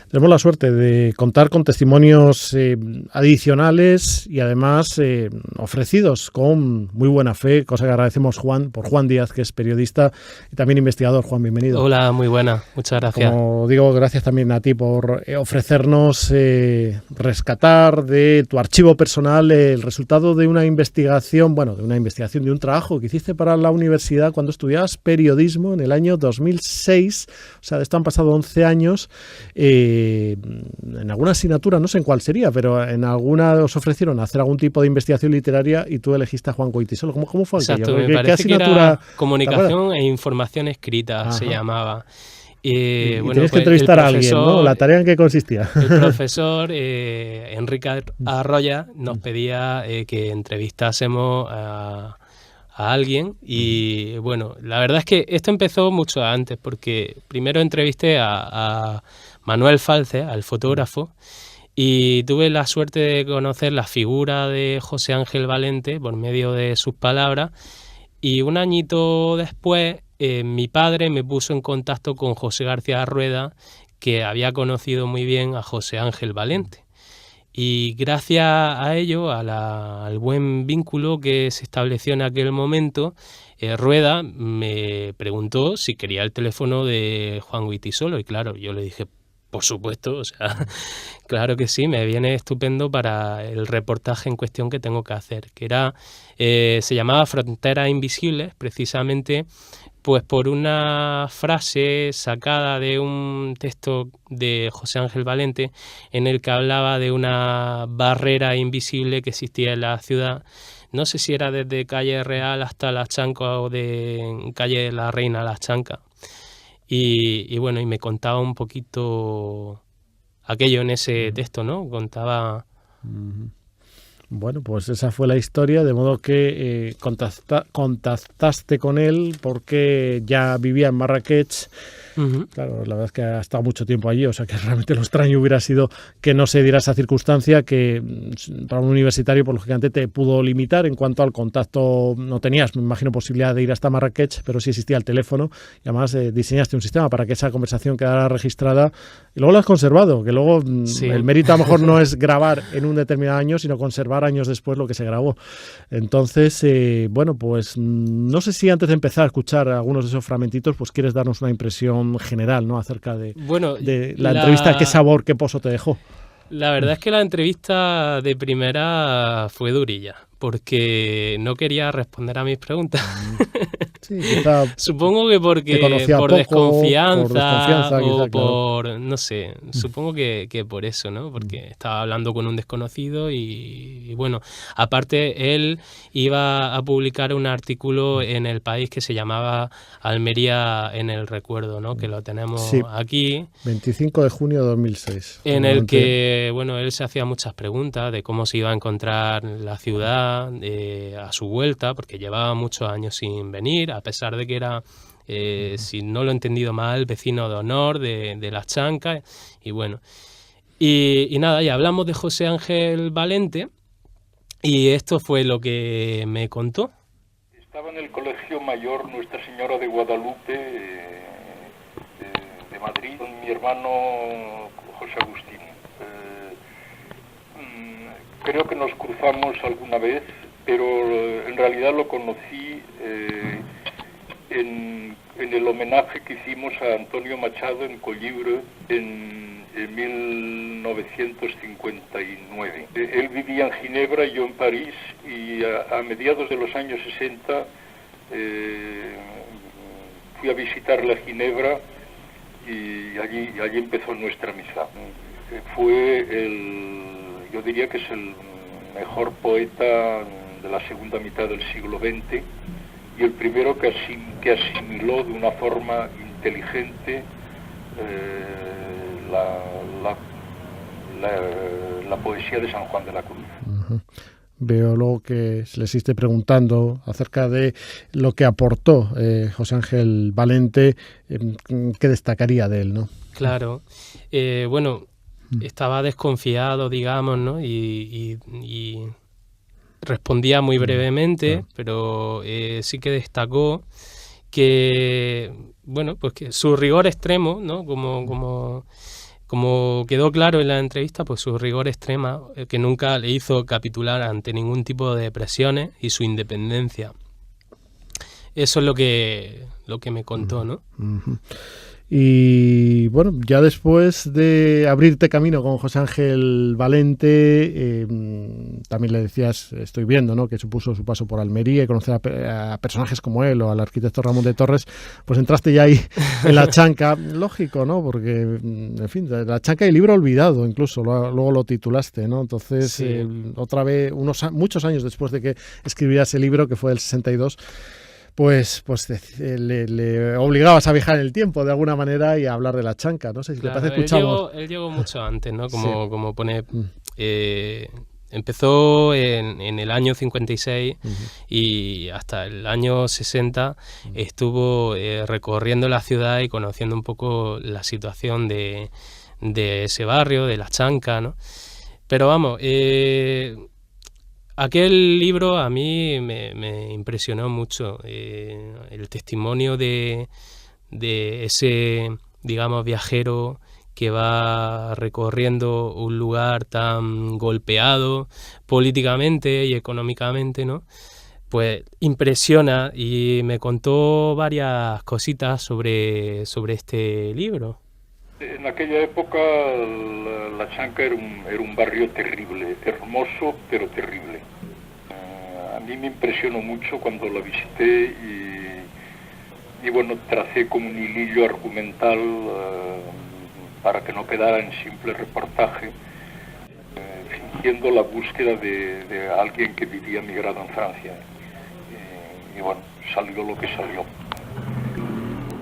Tenemos la suerte de contar con testimonios adicionales y además ofrecidos con muy buena fe, cosa que agradecemos por Juan Díaz, que es periodista y también investigador. Juan, bienvenido. Hola, muy buena, muchas gracias. Como digo, gracias también a ti por ofrecernos rescatar de tu archivo personal el resultado de una investigación, de un trabajo que hiciste para la universidad cuando estudiabas periodismo en el año 2006, o sea, de esto han pasado 11 años, en alguna asignatura, no sé en cuál sería, pero en alguna os ofrecieron hacer algún tipo de investigación literaria y tú elegiste a Juan Goytisolo. ¿Cómo fue aquello? Exacto, me parece que era comunicación e información escrita, se llamaba. Y tenías que entrevistar a alguien, ¿no? ¿La tarea en qué consistía? El profesor Enrique Arroya nos pedía que entrevistásemos a alguien y bueno, la verdad es que esto empezó mucho antes porque primero entrevisté a Manuel Falces, al fotógrafo, y tuve la suerte de conocer la figura de José Ángel Valente por medio de sus palabras, y un añito después mi padre me puso en contacto con José García Rueda, que había conocido muy bien a José Ángel Valente. Y gracias a ello, al buen vínculo que se estableció en aquel momento, Rueda me preguntó si quería el teléfono de Juan Goytisolo, y claro, yo le dije, por supuesto, o sea, claro que sí, me viene estupendo para el reportaje en cuestión que tengo que hacer, que era, se llamaba Fronteras Invisibles, precisamente pues por una frase sacada de un texto de José Ángel Valente en el que hablaba de una barrera invisible que existía en la ciudad. No sé si era desde Calle Real hasta Las Chancas o de Calle de la Reina a Las Chancas. Y bueno, y me contaba un poquito aquello en ese texto, ¿no? Contaba... Bueno, pues esa fue la historia, de modo que contactaste con él porque ya vivía en Marrakech. Claro, la verdad es que ha estado mucho tiempo allí, o sea que realmente lo extraño hubiera sido que no se diera esa circunstancia que para un universitario, por lógicamente, te pudo limitar en cuanto al contacto. No tenías, me imagino, posibilidad de ir hasta Marrakech, pero sí existía el teléfono y además diseñaste un sistema para que esa conversación quedara registrada y luego lo has conservado, que luego sí. El mérito a lo mejor no es grabar en un determinado año, sino conservar años después lo que se grabó. Entonces, pues no sé si antes de empezar a escuchar algunos de esos fragmentitos, pues quieres darnos una impresión general, ¿no? Acerca de la entrevista, qué sabor, qué pozo te dejó. La verdad es que la entrevista de primera fue durilla, porque no quería responder a mis preguntas. Sí, supongo que por desconfianza o por, no sé, supongo que por eso, ¿no? Porque estaba hablando con un desconocido y bueno, aparte él iba a publicar un artículo en El País que se llamaba Almería en el recuerdo, ¿no? Que lo tenemos aquí. 25 de junio de 2006. En el que, bueno, él se hacía muchas preguntas de cómo se iba a encontrar la ciudad a su vuelta, porque llevaba muchos años sin venir, a pesar de que era, si no lo he entendido mal, vecino de honor de Las Chancas, y bueno. Y nada, ya hablamos de José Ángel Valente, y esto fue lo que me contó. Estaba en el Colegio Mayor Nuestra Señora de Guadalupe, de Madrid, con mi hermano José Agustín. Creo que nos cruzamos alguna vez, pero en realidad lo conocí en el homenaje que hicimos a Antonio Machado en Collibre en 1959. Él vivía en Ginebra y yo en París, y a mediados de los años 60 fui a visitarle a Ginebra y allí empezó nuestra amistad. Yo diría que es el mejor poeta de la segunda mitad del siglo XX y el primero que asimiló de una forma inteligente la poesía de San Juan de la Cruz. Uh-huh. Veo luego que se les esté preguntando acerca de lo que aportó José Ángel Valente, ¿qué destacaría de él, no? Claro, estaba desconfiado, digamos, ¿no? Y respondía muy brevemente, pero sí que destacó que, bueno, pues que su rigor extremo, ¿no? Como Como quedó claro en la entrevista, pues su rigor extrema, que nunca le hizo capitular ante ningún tipo de presiones, y su independencia. Eso es lo que me contó, ¿no? Uh-huh. Y bueno, ya después de abrirte camino con José Ángel Valente, también le decías, estoy viendo, ¿no?, que supuso su paso por Almería y conocer a personajes como él o al arquitecto Ramón de Torres, pues entraste ya ahí en La Chanca, lógico, ¿no?, porque, en fin, La Chanca y el libro olvidado, incluso, luego lo titulaste, ¿no? Entonces, sí. Otra vez, muchos años después de que escribieras ese libro, que fue el 62, pues le obligabas a viajar en el tiempo de alguna manera y a hablar de La Chanca. No sé si claro, te parece, escuchamos. Él llegó mucho antes, ¿no? Como pone... empezó en el año 56 y hasta el año 60 estuvo recorriendo la ciudad y conociendo un poco la situación de ese barrio, de La Chanca, ¿no? Pero vamos... aquel libro a mí me impresionó mucho, el testimonio de ese, digamos, viajero que va recorriendo un lugar tan golpeado políticamente y económicamente, ¿no? Pues impresiona, y me contó varias cositas sobre este libro. En aquella época La Chanca era un barrio terrible, hermoso pero terrible. A mí me impresionó mucho cuando la visité y bueno, tracé como un hilillo argumental para que no quedara en simple reportaje, fingiendo la búsqueda de alguien que vivía migrado en Francia. Y bueno, salió lo que salió.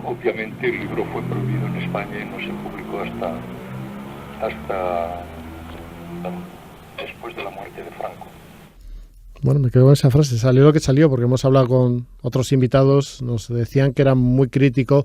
Obviamente el libro fue prohibido en España y no se publicó hasta después de la muerte de Franco. Bueno, me quedo con esa frase, salió lo que salió, porque hemos hablado con otros invitados, nos decían que era muy crítico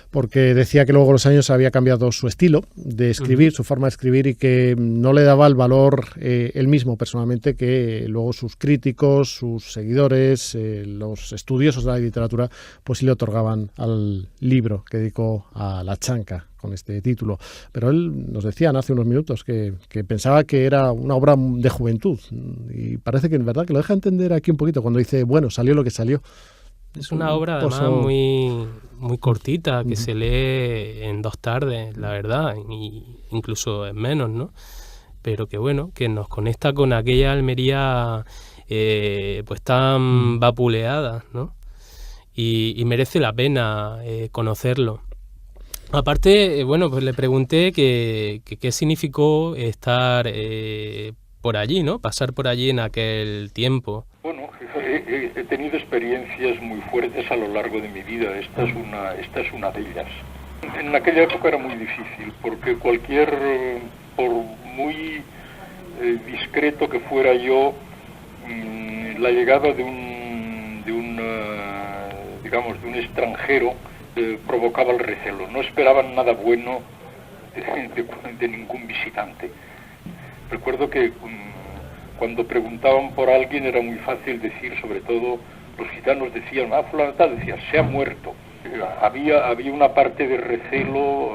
porque decía que luego con los años había cambiado su estilo de escribir, su forma de escribir, y que no le daba el valor él mismo personalmente que luego sus críticos, sus seguidores, los estudiosos de la literatura, pues sí le otorgaban al libro que dedicó a La Chanca con este título. Pero él nos decía hace unos minutos que pensaba que era una obra de juventud, y parece que en verdad que lo deja entender aquí un poquito cuando dice, bueno, salió lo que salió. Es una obra además muy cortita, que se lee en 2 tardes, la verdad, y incluso en menos, ¿no? Pero que bueno, que nos conecta con aquella Almería pues tan vapuleada, ¿no? Y merece la pena conocerlo. Aparte, bueno, pues le pregunté qué significó estar por allí, ¿no? Pasar por allí en aquel tiempo. Bueno, he tenido experiencias muy fuertes a lo largo de mi vida. Esta es una de ellas. En aquella época era muy difícil, porque por muy discreto que fuera yo, la llegada de un extranjero provocaba el recelo. No esperaban nada bueno de ningún visitante. Recuerdo que cuando preguntaban por alguien era muy fácil decir, sobre todo los gitanos decían, fulano tal, decía, se ha muerto. Había una parte de recelo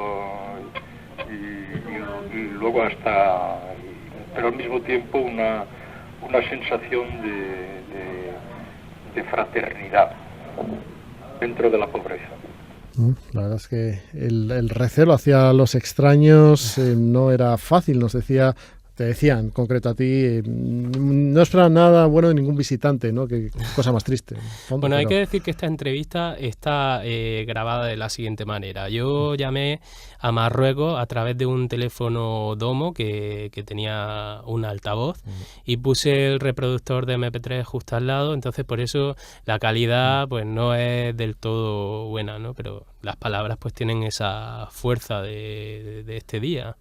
y luego pero al mismo tiempo una sensación de fraternidad dentro de la pobreza. La verdad es que el recelo hacia los extraños no era fácil, te decían en concreto a ti, no esperaban nada bueno de ningún visitante, ¿no? Qué cosa más triste. Bueno, hay que decir que esta entrevista está grabada de la siguiente manera. Yo llamé a Marruecos a través de un teléfono Domo que tenía un altavoz y puse el reproductor de MP3 justo al lado, entonces por eso la calidad pues no es del todo buena, ¿no? Pero las palabras pues tienen esa fuerza de este día.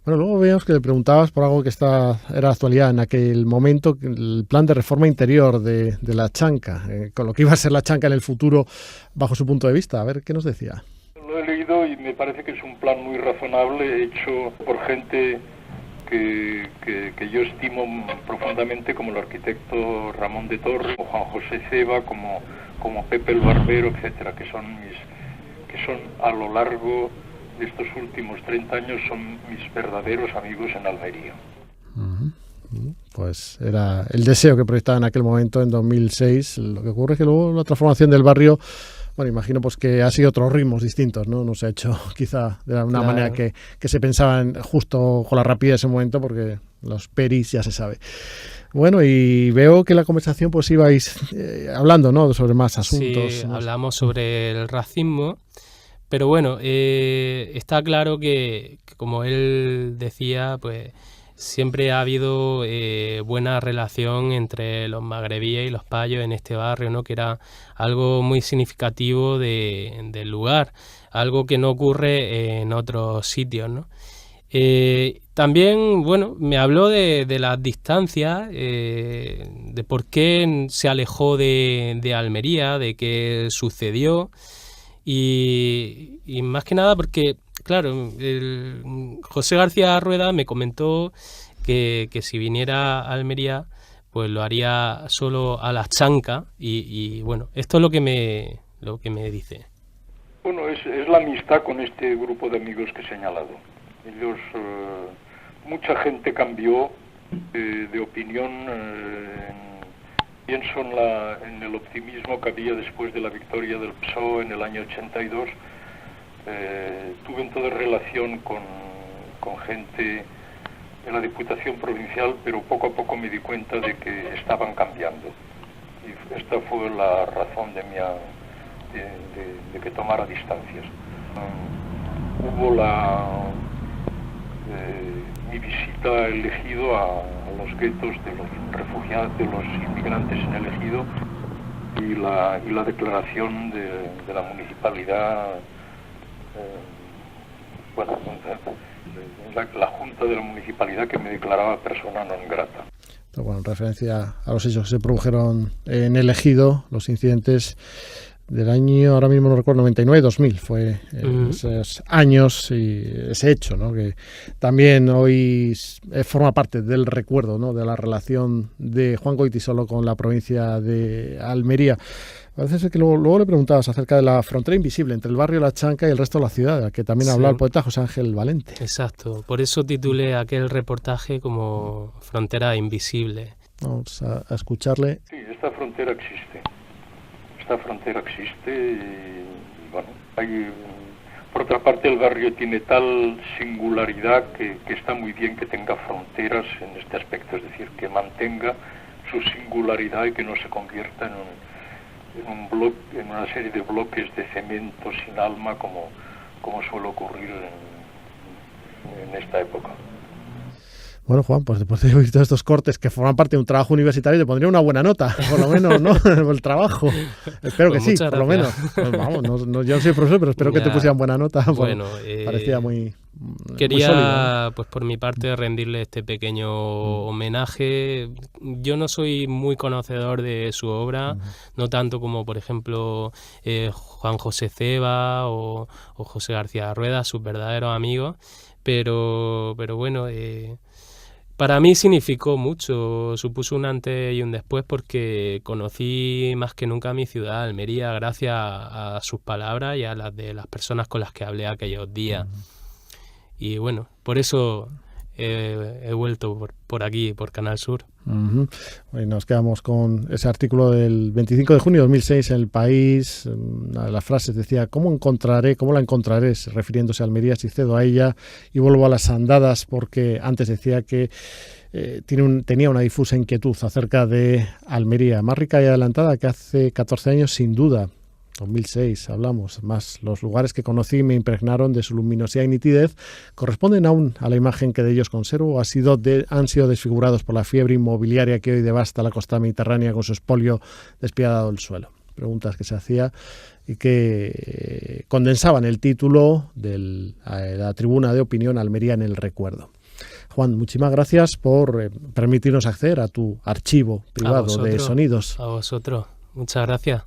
Bueno, luego veíamos que le preguntabas por algo que era actualidad en aquel momento, el plan de reforma interior de La Chanca, con lo que iba a ser La Chanca en el futuro bajo su punto de vista. A ver, ¿qué nos decía? Lo he leído y me parece que es un plan muy razonable, hecho por gente que yo estimo profundamente, como el arquitecto Ramón de Torres, como Juan José Ceba, como Pepe el Barbero, etcétera, que son a lo largo estos últimos 30 años son mis verdaderos amigos en Almería. Pues era el deseo que proyectaba en aquel momento, en 2006. Lo que ocurre es que luego la transformación del barrio, bueno, imagino pues que ha sido otros ritmos distintos, ¿no? No se ha hecho quizá de una manera que se pensaba justo con la rapidez de ese momento, porque los peris ya se sabe. Bueno, y veo que la conversación pues ibais hablando, ¿no?, sobre más asuntos. Sí, hablamos sobre el racismo, pero bueno, está claro que como él decía, pues siempre ha habido buena relación entre los magrebíes y los payos en este barrio, ¿no?, que era algo muy significativo del lugar, algo que no ocurre en otros sitios, ¿no? También, bueno, me habló de las distancias, de por qué se alejó de Almería, de qué sucedió y más que nada porque, claro, José García Rueda me comentó que si viniera a Almería, pues lo haría solo a la chanca y bueno, esto es lo que me dice. Bueno, es la amistad con este grupo de amigos que he señalado. Ellos, mucha gente cambió de opinión, pienso en el optimismo que había después de la victoria del PSOE en el año 82. Tuve entonces relación con gente en la Diputación Provincial, pero poco a poco me di cuenta de que estaban cambiando. Y esta fue la razón de que tomara distancias. Hubo mi visita al Ejido, a los guetos de los refugiados, de los inmigrantes en el Ejido, y la declaración de la municipalidad, la Junta de la Municipalidad, que me declaraba persona non grata. Bueno, en referencia a los hechos que se produjeron en el Ejido, los incidentes del año, ahora mismo no recuerdo, 99-2000, fue esos años y ese hecho, ¿no?, que también hoy forma parte del recuerdo, ¿no?, de la relación de Juan Goytisolo con la provincia de Almería. A veces es que luego le preguntabas acerca de la frontera invisible entre el barrio La Chanca y el resto de la ciudad, de la que también hablaba el poeta José Ángel Valente. Exacto, por eso titulé aquel reportaje como Frontera Invisible. Vamos a escucharle. Sí, esta frontera existe. Esta frontera existe y bueno, por otra parte el barrio tiene tal singularidad que está muy bien que tenga fronteras en este aspecto, es decir, que mantenga su singularidad y que no se convierta en una serie de bloques de cemento sin alma como suele ocurrir en esta época. Bueno, Juan, pues después de oír todos estos cortes que forman parte de un trabajo universitario, te pondría una buena nota, por lo menos, ¿no? El trabajo. Espero que sí, por lo menos. Pues vamos, yo no soy profesor, pero espero que te pusieran buena nota. Bueno, parecía muy quería, muy sólido, ¿no?, pues por mi parte, rendirle este pequeño homenaje. Yo no soy muy conocedor de su obra, no tanto como, por ejemplo, Juan José Ceba o José García Rueda, sus verdaderos amigos, pero bueno, para mí significó mucho, supuso un antes y un después, porque conocí más que nunca mi ciudad, Almería, gracias a sus palabras y a las de las personas con las que hablé aquellos días. Y bueno, por eso he vuelto por aquí, por Canal Sur. Hoy nos quedamos con ese artículo del 25 de junio de 2006 en El País. Una de las frases decía: ¿cómo la encontraré? Refiriéndose a Almería, si cedo a ella y vuelvo a las andadas, porque antes decía que tenía una difusa inquietud acerca de Almería, más rica y adelantada que hace 14 años, sin duda. 2006 hablamos, más los lugares que conocí me impregnaron de su luminosidad y nitidez, corresponden aún a la imagen que de ellos conservo o han sido desfigurados por la fiebre inmobiliaria que hoy devasta la costa mediterránea con su expolio despiadado del suelo. Preguntas que se hacía y que condensaban el título de la tribuna de opinión Almería en el recuerdo. Juan, muchísimas gracias por permitirnos acceder a tu archivo privado de sonidos. A vosotros, muchas gracias.